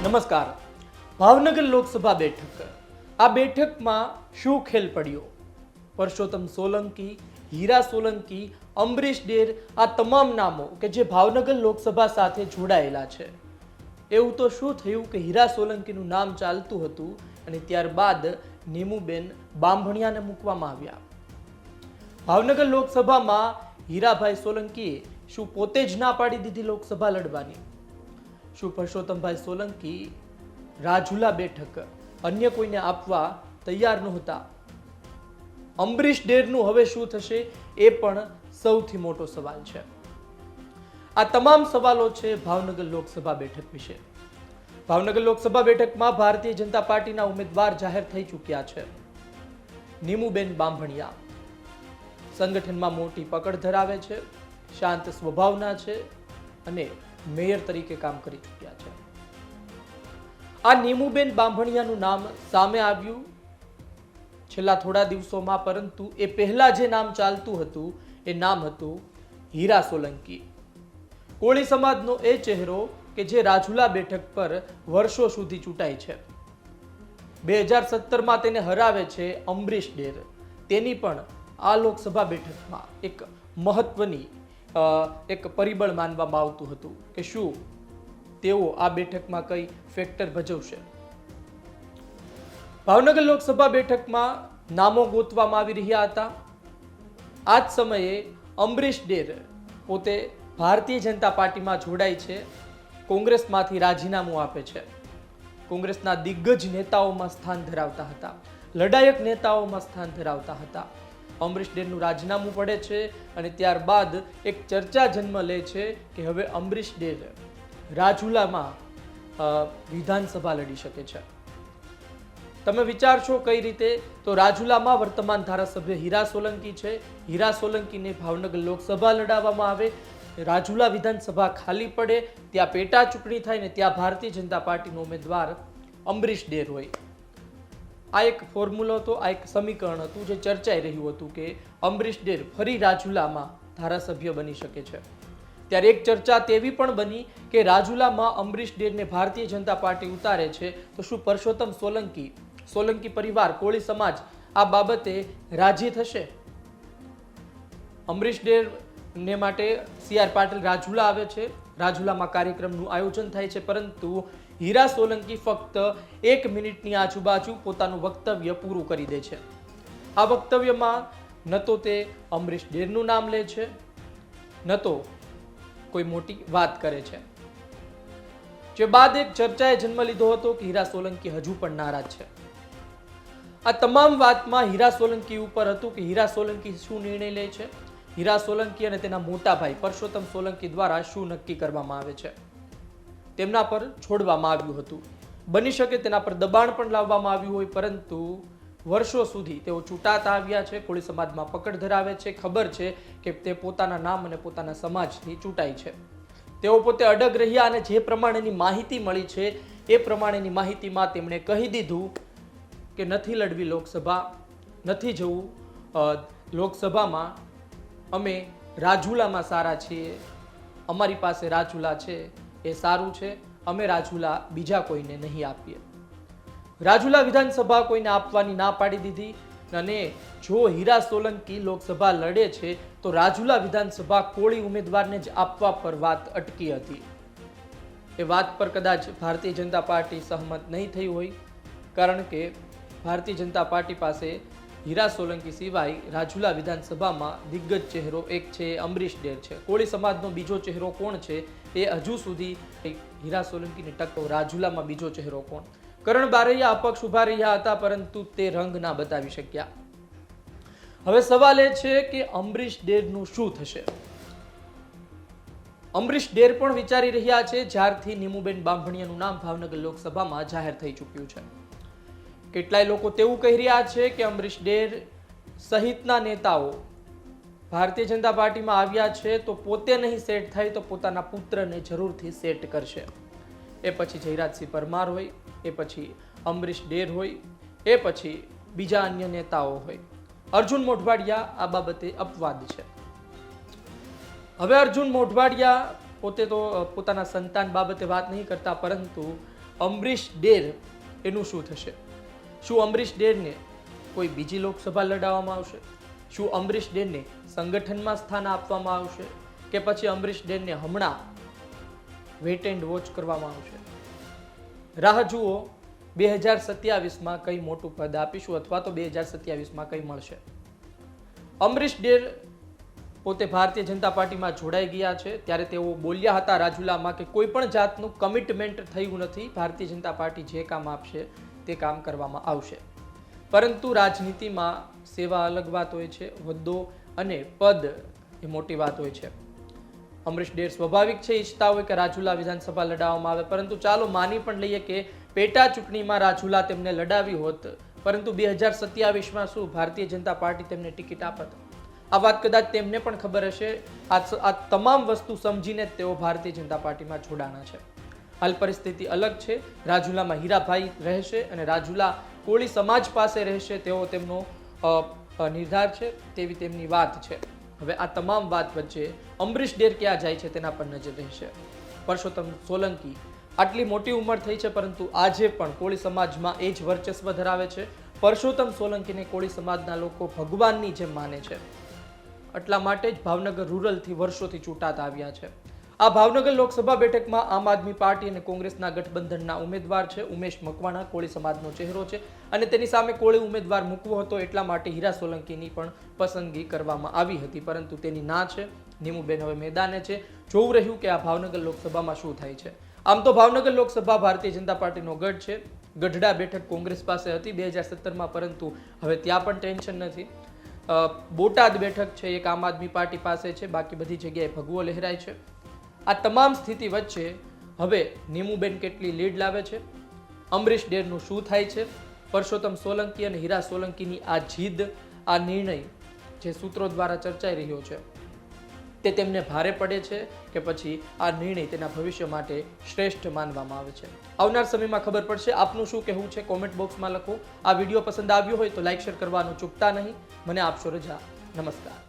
નમસ્કાર. ભાવનગર લોકસભા બેઠક. આ બેઠકમાં શું ખેલ પડ્યો? પરસોત્તમ સોલંકી, હીરા સોલંકી, અંબરીશ ડેર, આ તમામ નામો કે જે ભાવનગર લોકસભા સાથે જોડાયેલા છે. એવું તો શું થયું કે હીરા સોલંકીનું નામ ચાલતું હતું અને ત્યારબાદ નીમુબેન બાંભણિયાને મૂકવામાં આવ્યા. ભાવનગર લોકસભામાં હીરાભાઈ સોલંકીએ શું પોતે જ ના પાડી દીધી લોકસભા લડવાની? શું પરસોત્તમભાઈ સોલંકી રાજુલા બેઠક અન્ય કોઈને આપવા તૈયાર નહોતા? અંબરીશ ડેરનું હવે શું થશે એ પણ સૌથી મોટો સવાલ છે. આ તમામ સવાલો છે ભાવનગર લોકસભા બેઠક વિશે. ભાવનગર લોકસભા બેઠકમાં ભારતીય જનતા પાર્ટીના ઉમેદવાર જાહેર થઈ ચૂક્યા છે. નીમુબેન બાંભણિયા સંગઠનમાં મોટી પકડ ધરાવે છે, શાંત સ્વભાવના છે અને મેયર તરીકે કામ કરી ચૂક્યા છે. આ નીમુબેન બાંભણિયાનું નામ સામે આવ્યું છેલ્લા થોડા દિવસોમાં, પરંતુ એ પહેલા જે નામ ચાલતું હતું એ નામ હતું હીરા સોલંકી. કોળી સમાજનો એ ચહેરો કે જે રાજુલા બેઠક પર વર્ષો સુધી ચૂંટાય છે. 2017માં તેને હરાવે છે અંબરીશ ડેર. તેની પણ આ લોકસભા બેઠકમાં એક મહત્વની એક પરિબળ માનવામાં આવતું હતું કે શું તેઓ આ બેઠકમાં કઈ ફેક્ટર ભજવશે. ભાવનગર લોકસભા બેઠકમાં નામો ગોતવામાં આવી રહ્યા હતા. આ જ સમયે અંબરીશ ડેર પોતે ભારતીય જનતા પાર્ટીમાં જોડાય છે, કોંગ્રેસમાંથી રાજીનામું આપે છે. કોંગ્રેસના દિગ્ગજ નેતાઓમાં સ્થાન ધરાવતા હતા, લડાયક નેતાઓમાં સ્થાન ધરાવતા હતા. અંબરીશ ડેરનું રાજીનામું પડે છે અને ત્યારબાદ એક ચર્ચા જન્મ લે છે કે હવે અંબરીશ ડેર રાજુલામાં વિધાનસભા લડી શકે છે. તમે વિચારશો કઈ રીતે? તો રાજુલામાં વર્તમાન ધારાસભ્ય હીરા સોલંકી છે. હીરા સોલંકીને ભાવનગર લોકસભા લડાવવામાં આવે, રાજુલા વિધાનસભા ખાલી પડે, ત્યાં પેટા ચૂંટણી થાય ને ત્યાં ભારતીય જનતા પાર્ટીનો ઉમેદવાર અંબરીશ ડેર હોય. આ એક ફોર્મ્યુલો હતો, આ એક સમીકરણ હતું જે ચર્ચાઈ રહ્યું હતું કે અંબરીશ ડેર ફરી રાજુલામાં ધારાસભ્ય બની શકે છે. ત્યારે એક ચર્ચા તેવી પણ બની કે રાજુલામાં અંબરીશ ડેરને ભારતીય જનતા પાર્ટી ઉતારે છે તો શું પરસોત્તમ સોલંકી, સોલંકી પરિવાર, કોળી સમાજ આ બાબતે રાજી થશે? અંબરીશ ડેરને માટે CR પાટીલ રાજુલા આવે છે, રાજુલામાં કાર્યક્રમનું આયોજન થાય છે, પરંતુ હીરા સોલંકી ફક્ત 1 મિનિટની આજુબાજુ પોતાનું વક્તવ્ય પૂરું કરી દે છે. આ વક્તવ્યમાં ન તો તે અંબરીશ ડેરનું નામ લે છે, ન તો કોઈ મોટી વાત કરે છે. જે બાદ એક ચર્ચાએ જન્મ લીધો હતો કે હીરા સોલંકી હજુ પણ નારાજ છે. આ તમામ વાતમાં હીરા સોલંકી ઉપર હતું કે હીરા સોલંકી શું નિર્ણય લે છે, હીરા સોલંકી અને તેના મોટા ભાઈ પરસોત્તમ સોલંકી દ્વારા શું નક્કી કરવામાં આવે છે. તેમના પર છોડવામાં આવ્યું હતું. બની શકે તેના પર દબાણ પણ લાવવામાં આવ્યું હોય, પરંતુ વર્ષો સુધી તેઓ ચૂંટાતા આવ્યા છે, કોળી સમાજમાં પકડ ધરાવે છે, ખબર છે કે તે પોતાના નામ અને પોતાના સમાજથી ચૂંટાય છે. તેઓ પોતે અડગ રહ્યા અને જે પ્રમાણેની માહિતી મળી છે એ પ્રમાણેની માહિતીમાં તેમણે કહી દીધું કે નથી લડવી લોકસભા, નથી જવું લોકસભામાં, અમે રાજુલામાં સારા છીએ, અમારી પાસે રાજુલા છે એ સારું છે, અમે રાજુલા બીજા કોઈને નહીં આપીએ. રાજુલા વિધાનસભા કોઈને આપવાની ના પાડી દીધી અને જો હીરા સોલંકી લોકસભા લડે છે તો રાજુલા વિધાનસભા કોળી ઉમેદવારને જ આપવા પર વાત અટકી હતી. એ વાત પર કદાચ ભારતીય જનતા પાર્ટી સહમત નહીં થઈ હોય, કારણ કે ભારતીય જનતા પાર્ટી પાસે હીરા સોલંકી સિવાય રાજુલા વિધાનસભામાં દિગ્ગજ ચહેરો એક છે, અંબરીશ ડેર છે. કોળી સમાજનો બીજો ચહેરો કોણ છે એ હજુ સુધી હીરા સોલંકીને ટક્કર. રાજુલામાં બીજો ચહેરો કોણ? કરણ બારૈયા અપક્ષ ઉભા રહ્યા હતા, પરંતુ તે રંગ ના બતાવી શક્યા. હવે સવાલ એ છે કે અંબરીશ ડેરનું શું થશે? અંબરીશ ડેર પણ વિચારી રહ્યા છે જ્યારથી નીમુબેન બાંભણિયાનું નામ ભાવનગર લોકસભામાં જાહેર થઈ ચૂક્યું છે. કેટલાય લોકો તેવું કહી રહ્યા છે કે અંબરીશ ડેર સહિતના નેતાઓ ભારતીય જનતા પાર્ટીમાં આવ્યા છે તો પોતે નહીં સેટ થાય તો પોતાના પુત્રને જરૂરથી સેટ કરશે. એ પછી જયરાજસિંહ પરમાર હોય, એ પછી અંબરીશ ડેર હોય, એ પછી બીજા અન્ય નેતાઓ હોય. અર્જુન મોઢવાડિયા આ બાબતે અપવાદ છે. હવે અર્જુન મોઢવાડિયા પોતે તો પોતાના સંતાન બાબતે વાત નહીં કરતા, પરંતુ અમરીશ ડેર એનું શું થશે? શું અમરીશ ડેરને કોઈ બીજી લોકસભા લડાવવામાં આવશે? શું અમરીશ ડેરને સંગઠનમાં સ્થાન આપવામાં આવશે કે પછી અમરીશ ડેરને હમણાં વેટ એન્ડ વોચ કરવામાં આવશે? રાહ જુઓ 2027માં કઈ મોટું પદ આપીશું અથવા તો 2027માં કઈ મળશે. અમરીશ ડેર પોતે ભારતીય જનતા પાર્ટીમાં જોડાઈ ગયા છે ત્યારે તેઓ બોલ્યા હતા રાજુલામાં કે કોઈ પણ જાતનું કમિટમેન્ટ થયું નથી, ભારતીય જનતા પાર્ટી જે કામ આપશે તે કામ કરવામાં આવશે. પરંતુ રાજનીતિમાં સેવા અલગ વાત હોય છે, હોદ્દો અને પદ એ મોટી વાત હોય છે. અમરીશ ડેર સ્વાભાવિક છે, ઈચ્છતા હોય કે રાજુલા વિધાનસભા લડાવવામાં આવે, પરંતુ ચાલો માની પણ લઈએ કે પેટા ચૂંટણીમાં રાજુલા તેમને લડાવી હોત, પરંતુ 2027માં શું ભારતીય જનતા પાર્ટી તેમને ટિકિટ આપત? આ વાત કદાચ તેમને પણ ખબર હશે. આ તમામ વસ્તુ સમજીને તેઓ ભારતીય જનતા પાર્ટીમાં જોડાણા છે. હાલ પરિસ્થિતિ અલગ છે. રાજુલામાં હીરાભાઈ રહેશે અને રાજુલા કોળી સમાજ પાસે રહેશે તેવો તેમનો નિર્ધાર છે, તેવી તેમની વાત છે. હવે આ તમામ વાત વચ્ચે અમરીશ ડેર ક્યાં જાય છે તેના પર નજર રહેશે. પરસોત્તમ સોલંકી આટલી મોટી ઉંમર થઈ છે પરંતુ આજે પણ કોળી સમાજમાં એ જ વર્ચસ્વ ધરાવે છે. પરસોત્તમ સોલંકીને કોળી સમાજના લોકો ભગવાનની જેમ માને છે. એટલા માટે જ ભાવનગર રૂરલથી વર્ષોથી ચૂંટાતા આવ્યા છે. આ ભાવનગર લોકસભા બેઠકમાં આમ આદમી પાર્ટી અને કોંગ્રેસના ગઠબંધનના ઉમેદવાર છે. ઉમેશ મકવાણા કોળી સમાજનો ચહેરો છે અને તેની સામે કોળી ઉમેદવાર મૂકવો હતો, એટલા માટે હીરા સોલંકીની પણ પસંદગી કરવામાં આવી હતી, પરંતુ તેની ના છે. નીમુબેન હવે મેદાને છે. જોવું રહ્યું કે આ ભાવનગર લોકસભામાં શું થાય છે. આમ તો ભાવનગર લોકસભા ભારતીય જનતા પાર્ટીનો ગઢ છે. ગઢડા બેઠક કોંગ્રેસ પાસે હતી 2017માં, પરંતુ હવે ત્યાં પણ ટેન્શન નથી. બોટાદ બેઠક છે એક આમ આદમી પાર્ટી પાસે છે, બાકી બધી જગ્યાએ ભગવો લહેરાય છે. આ તમામ સ્થિતિ વચ્ચે હવે નીમુબેન કેટલી લીડ લાવે છે, અમરીશ ડેરનું શું થાય છે, પરસોત્તમ સોલંકી અને હીરા સોલંકીની આ જીદ, આ નિર્ણય જે સૂત્રો દ્વારા ચર્ચાઈ રહ્યો છે તે તેમને ભારે પડે છે કે પછી આ નિર્ણય તેના ભવિષ્ય માટે શ્રેષ્ઠ માનવામાં આવે છે? આવનાર સમયમાં ખબર પડશે. આપનું શું કહેવું છે કોમેન્ટ બોક્સમાં લખો. આ વિડીયો પસંદ આવ્યો હોય તો લાઈક શેર કરવાનું ચૂકતા નહીં. મને આપશો રજા. નમસ્કાર.